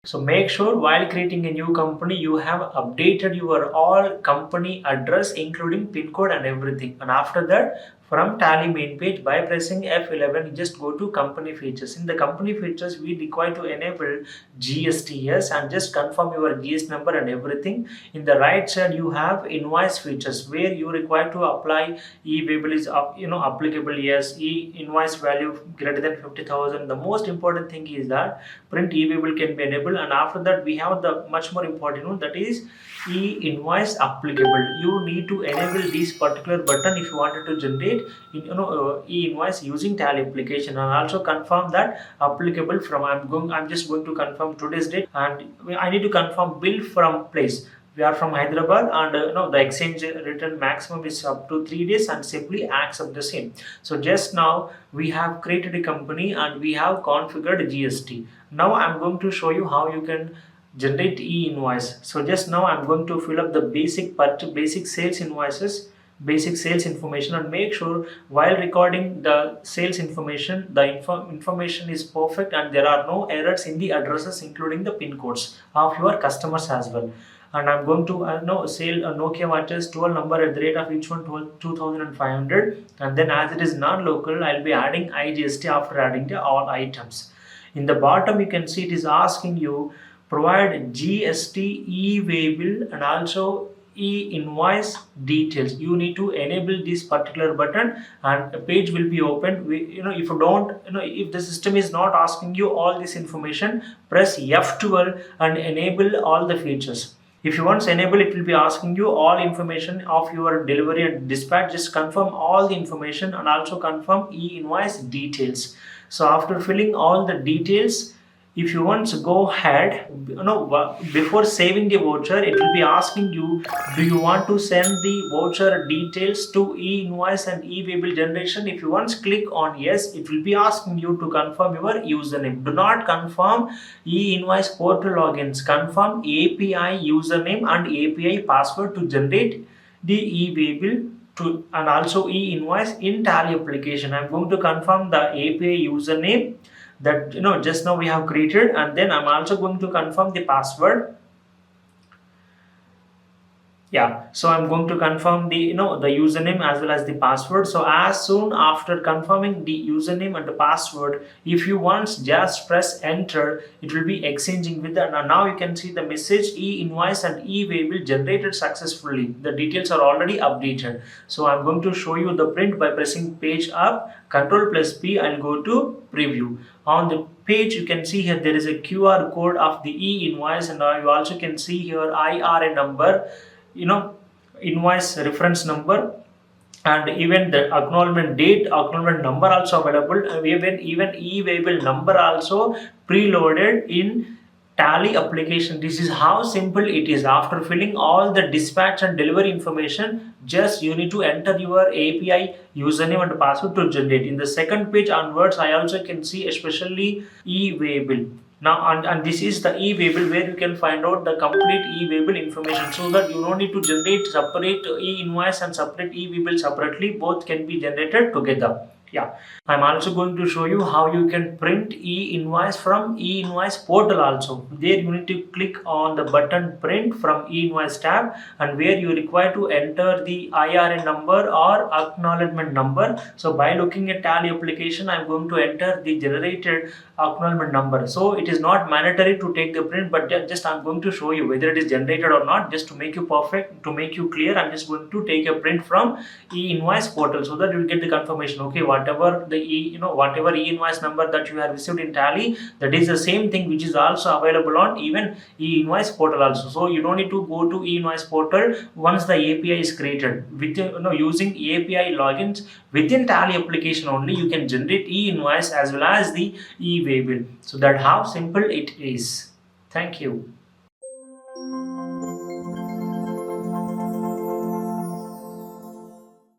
So make sure while creating a new company, you have updated your all company address, including pin code and everything. And after that, from Tally main page, by pressing F11, you just go to company features. In the company features, we require to enable GST, yes, and just confirm your GST number and everything. In the right side, you have invoice features where you require to apply e-payable is applicable, yes, e-invoice value greater than 50,000. The most important thing is that print e-payable can be enabled, and after that we have the much more important one, that is e-invoice applicable. You need to enable this particular button if you wanted to generate e-invoice using Tally application, and also confirm that applicable from I'm just going to confirm today's date, and I need to confirm bill from place. We are from Hyderabad, and the exchange return maximum is up to 3 days, and simply accept the same. So just now we have created a company and we have configured GST. Now I'm going to show you how you can generate e-invoice. So just now I'm going to fill up the basic sales invoices, basic sales information, and make sure while recording the sales information, the information is perfect and there are no errors in the addresses, including the pin codes of your customers as well. And I'm going to sell a Nokia watches 12 number at the rate of each one 2,500, and then as it is non-local, I'll be adding IGST after adding the all items. In the bottom you can see it is asking you provide GST e-waybill and also e-invoice details. You need to enable this particular button and a page will be opened. If you don't, if the system is not asking you all this information, press F12 and enable all the features. If you once enable, it will be asking you all information of your delivery and dispatch. Just confirm all the information and also confirm e-invoice details. So after filling all the details, if you want to go ahead, before saving the voucher, it will be asking you, do you want to send the voucher details to e-invoice and e-waybill generation? If you once click on yes, it will be asking you to confirm your username. Do not confirm e-invoice portal logins. Confirm API username and API password to generate the e-waybill and also e-invoice in Tally application. I'm going to confirm the API username that just now we have created, and then I'm also going to confirm the password. Yeah, so I'm going to confirm the the username as well as the password. So as soon after confirming the username and the password, if you once just press enter, it will be exchanging with that. Now you can see the message e-invoice and e-waybill generated successfully. The details are already updated. So I'm going to show you the print by pressing page up, Ctrl+P. I'll go to preview. On the page you can see here there is a QR code of the e-invoice, and you also can see here IRA number, invoice reference number, and even the acknowledgement date, acknowledgement number also available, and even e-waybill number also preloaded in Tally application. This is how simple it is. After filling all the dispatch and delivery information, just you need to enter your API username and password to generate. In the second page onwards, I also can see especially e-waybill. Now, and this is the e-waybill where you can find out the complete e-waybill information, so that you don't need to generate separate e-invoice and separate e-waybill separately. Both can be generated together. Yeah, I'm also going to show you how you can print e-invoice from e-invoice portal also. There you need to click on the button print from e-invoice tab, and where you require to enter the IRN number or acknowledgement number. So by looking at Tally application, I'm going to enter the generated acknowledgement number. So it is not mandatory to take the print, but just I'm going to show you whether it is generated or not, just to make you perfect, to make you clear. I'm just going to take a print from e-invoice portal so that you will get the confirmation. Okay, whatever the whatever e-invoice number that you have received in Tally, that is the same thing which is also available on even e-invoice portal also. So you don't need to go to e-invoice portal once the API is created. With using API logins within Tally application only, you can generate e-invoice as well as the e-waybill. So that how simple it is. Thank you.